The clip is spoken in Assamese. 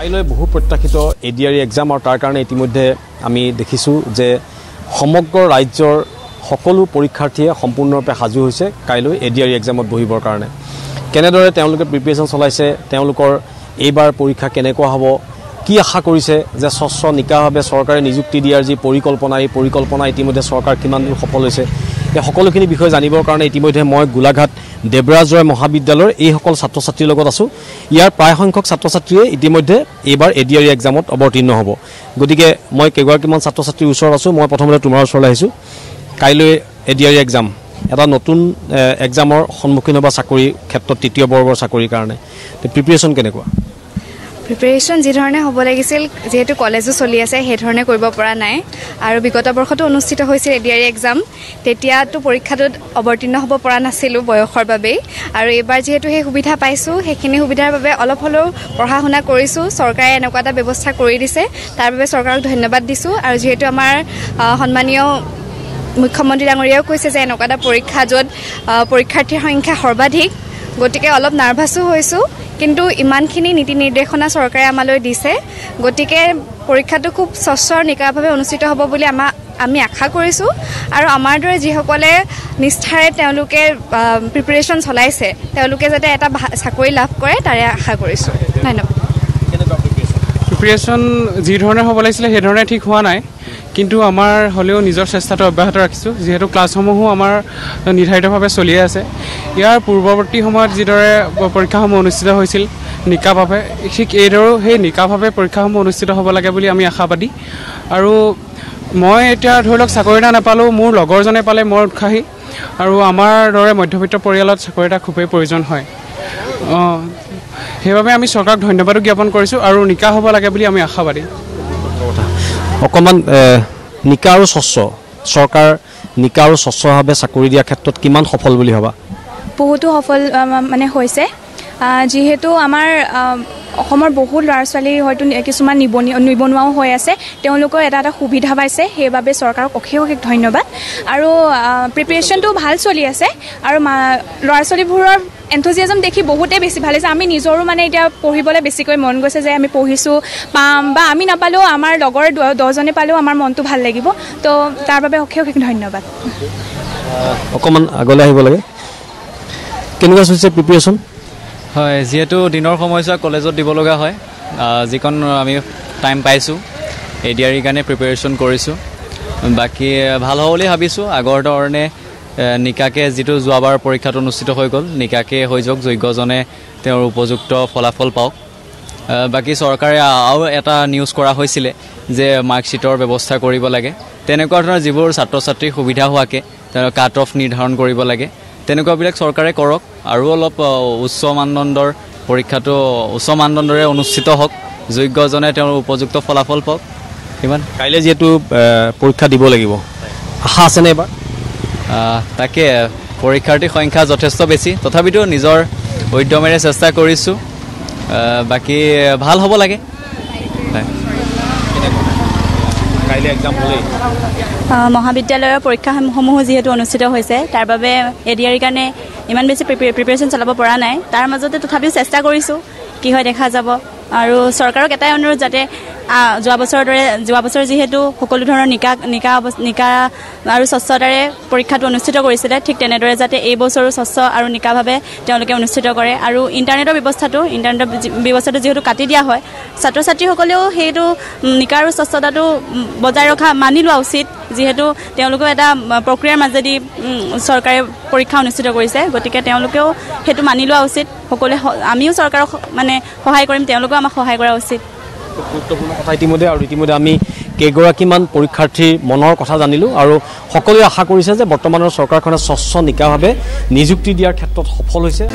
কাইলৈ বহু প্ৰত্যাশিত এডিআৰই এক্সাম আৰু তাৰ কাৰণে ইতিমধ্যে আমি দেখিছোঁ যে সমগ্ৰ ৰাজ্যৰ সকলো পৰীক্ষাৰ্থীয়ে সম্পূৰ্ণৰূপে সাজু হৈছে কাইলৈ এডিআৰই এক্সামত বহিবৰ কাৰণে কেনেদৰে তেওঁলোকে প্ৰিপেৰেশ্যন চলাইছে তেওঁলোকৰ এইবাৰ পৰীক্ষা কেনেকুৱা হ'ব কি আশা কৰিছে যে স্বচ্ছ নিকাভাৱে চৰকাৰে নিযুক্তি দিয়াৰ যি পৰিকল্পনা এই পৰিকল্পনা ইতিমধ্যে চৰকাৰ কিমান দূৰ সফল হৈছে এই সকলোখিনি বিষয় জানিবৰ কাৰণে ইতিমধ্যে মই গোলাঘাট দেৱৰাজ ৰয় মহাবিদ্যালয়ৰ এইসকল ছাত্ৰ ছাত্ৰীৰ লগত আছোঁ ইয়াৰ প্ৰায় সংখ্যক ছাত্ৰ ছাত্ৰীয়ে ইতিমধ্যে এইবাৰ এডিআৰই এক্সামত অৱতীৰ্ণ হ'ব গতিকে মই কেইগৰাকীমান ছাত্ৰ ছাত্ৰীৰ ওচৰত আছোঁ মই প্ৰথমতে তোমাৰ ওচৰলৈ আহিছোঁ কাইলৈ এডিআৰই এক্সাম এটা নতুন এক্সামৰ সন্মুখীন হোৱা চাকৰি ক্ষেত্ৰত তৃতীয় বৰ্গৰ চাকৰিৰ কাৰণে প্ৰিপেৰেশ্যন কেনেকুৱা প্ৰিপেৰেশ্যন যি ধৰণে হ'ব লাগিছিল যেহেতু কলেজো চলি আছে সেই ধৰণে কৰিব পৰা নাই আৰু বিগত বৰ্ষতো অনুষ্ঠিত হৈছিল এডিআৰই এক্সাম তেতিয়াতো পৰীক্ষাটোত অৱতীৰ্ণ হ'ব পৰা নাছিলোঁ বয়সৰ বাবেই আৰু এইবাৰ যিহেতু সেই সুবিধা পাইছোঁ সেইখিনি সুবিধাৰ বাবে অলপ হ'লেও পঢ়া শুনা কৰিছোঁ চৰকাৰে এনেকুৱা এটা ব্যৱস্থা কৰি দিছে তাৰ বাবে চৰকাৰক ধন্যবাদ দিছোঁ আৰু যিহেতু আমাৰ সন্মানীয় মুখ্যমন্ত্ৰী ডাঙৰীয়াও কৈছে যে এনেকুৱা এটা পৰীক্ষা য'ত পৰীক্ষাৰ্থীৰ সংখ্যা সৰ্বাধিক গতিকে অলপ নাৰ্ভাছো হৈছোঁ কিন্তু ইমানখিনি নীতি নিৰ্দেশনা চৰকাৰে আমালৈ দিছে গতিকে পৰীক্ষাটো খুব স্বচ্ছ আৰু নিকাভাৱে অনুষ্ঠিত হ'ব বুলি আমি আশা কৰিছোঁ আৰু আমাৰ দৰে যিসকলে নিষ্ঠাৰে তেওঁলোকে প্ৰিপেৰেশ্যন চলাইছে তেওঁলোকে যাতে এটা চাকৰি লাভ কৰে তাৰে আশা কৰিছোঁ ধন্যবাদ প্ৰিপেৰেশ্যন যি ধৰণে হ'ব লাগিছিলে সেই ধৰণে ঠিক হোৱা নাই কিন্তু আমাৰ হ'লেও নিজৰ চেষ্টাটো অব্যাহত ৰাখিছোঁ যিহেতু ক্লাছসমূহো আমাৰ নিৰ্ধাৰিতভাৱে চলিয়ে আছে ইয়াৰ পূৰ্বৱৰ্তী সময়ত যিদৰে পৰীক্ষাসমূহ অনুষ্ঠিত হৈছিল নিকাভাৱে ঠিক এইদৰেও সেই নিকাভাৱে পৰীক্ষাসমূহ অনুষ্ঠিত হ'ব লাগে বুলি আমি আশাবাদী আৰু মই এতিয়া ধৰি লওক চাকৰি এটা নাপালেও মোৰ লগৰজনে পালে মই উৎসাহী আৰু আমাৰ দৰে মধ্যবিত্ত পৰিয়ালত চাকৰি এটা খুবেই প্ৰয়োজন হয় সেইবাবে আমি চৰকাৰক ধন্যবাদো জ্ঞাপন কৰিছোঁ আৰু নিকা হ'ব লাগে বুলি আমি আশাবাদী অকণমান নিকা আৰু স্বচ্ছ চৰকাৰ নিকা আৰু স্বচ্ছভাৱে চাকৰি দিয়াৰ ক্ষেত্ৰত কিমান সফল বুলি ভাবা বহুতো সফল মানে হৈছে যিহেতু আমাৰ অসমৰ বহুত ল'ৰা ছোৱালী হয়তো কিছুমান নিবনুৱাও হৈ আছে তেওঁলোকৰ এটা সুবিধা পাইছে সেইবাবে চৰকাৰক অশেষ ধন্যবাদ আৰু প্ৰিপেৰেশ্যনটো ভাল চলি আছে আৰু ল'ৰা ছোৱালীবোৰৰ এনথুজিয়াজম দেখি বহুতেই বেছি ভাল হৈছে আমি নিজৰো মানে এতিয়া পঢ়িবলৈ বেছিকৈ মন গৈছে যে আমি পঢ়িছোঁ পাম বা আমি নাপালেও আমাৰ লগৰ 10জনে পালেও আমাৰ মনটো ভাল লাগিব তো তাৰ বাবে অশেষ ধন্যবাদ অকণমান আগলৈ আহিব লাগে কেনেকুৱা চলিছে প্ৰিপেৰেশ্যন হয় যেহেতু দিনৰ সময়ছোৱা কলেজত দিব লগা হয় যিকণ আমি টাইম পাইছোঁ এডিআৰইৰ কাৰণে প্ৰিপেৰেশ্যন কৰিছোঁ বাকী ভাল হ'ব বুলি ভাবিছোঁ আগৰ ধৰণে নিকাকে যিটো যোৱাবাৰ পৰীক্ষাত অনুষ্ঠিত হৈ গ'ল নিকাকে হৈ যাওক যোগ্যজনে তেওঁৰ উপযুক্ত ফলাফল পাওক বাকী চৰকাৰে আৰু এটা নিউজ কৰা হৈছিলে যে মাৰ্কশ্বিটৰ ব্যৱস্থা কৰিব লাগে তেনেকুৱা ধৰণৰ যিবোৰ ছাত্ৰ ছাত্ৰীৰ সুবিধা হোৱাকৈ তেওঁলোক কাট অফ নিৰ্ধাৰণ কৰিব লাগে তেনেকুৱাবিলাক চৰকাৰে কৰক আৰু অলপ উচ্চ মানদণ্ডৰ পৰীক্ষাটো উচ্চ মানদণ্ডৰে অনুষ্ঠিত হওক যোগ্যজনে তেওঁৰ উপযুক্ত ফলাফল পাওক ইমান কাইলৈ যিহেতু পৰীক্ষা দিব লাগিব আশা আছেনে এবাৰ তাকে পৰীক্ষাৰ্থীৰ সংখ্যা যথেষ্ট বেছি তথাপিতো নিজৰ উদ্যমেৰে চেষ্টা কৰিছোঁ বাকী ভাল হ'ব লাগে কাইলৈ এক্সাম হ'লেই মহাবিদ্যালয়ৰ পৰীক্ষাসমূহ যিহেতু অনুষ্ঠিত হৈছে তাৰ বাবে এডিআৰইৰ কাৰণে ইমান বেছি প্ৰিপেৰেশ্যন চলাব পৰা নাই তাৰ মাজতে তথাপিও চেষ্টা কৰিছোঁ কি হয় দেখা যাব আৰু চৰকাৰক এটাই অনুৰোধ যাতে যোৱা বছৰ যিহেতু সকলো ধৰণৰ নিকা আৰু স্বচ্ছতাৰে পৰীক্ষাটো অনুষ্ঠিত কৰিছিলে ঠিক তেনেদৰে যাতে এই বছৰো স্বচ্ছ আৰু নিকাভাৱে তেওঁলোকে অনুষ্ঠিত কৰে আৰু ইণ্টাৰনেটৰ ব্যৱস্থাটো যিহেতু কাটি দিয়া হয় ছাত্ৰ ছাত্ৰীসকলেও সেইটো নিকা আৰু স্বচ্ছতাটো বজাই ৰখা মানি লোৱা উচিত যিহেতু তেওঁলোকেও এটা প্ৰক্ৰিয়াৰ মাজেদি চৰকাৰে পৰীক্ষা অনুষ্ঠিত কৰিছে গতিকে তেওঁলোকেও সেইটো মানি লোৱা উচিত সকলোৱে আমিও চৰকাৰক মানে সহায় কৰিম তেওঁলোকেও আমাক সহায় কৰা উচিত গুৰুত্বপূৰ্ণ কথা ইতিমধ্যে আমি কেইগৰাকীমান পৰীক্ষাৰ্থীৰ মনৰ কথা জানিলোঁ আৰু সকলোৱে আশা কৰিছে যে বৰ্তমানৰ চৰকাৰখনে স্বচ্ছ নিকাভাৱে নিযুক্তি দিয়াৰ ক্ষেত্ৰত সফল হৈছে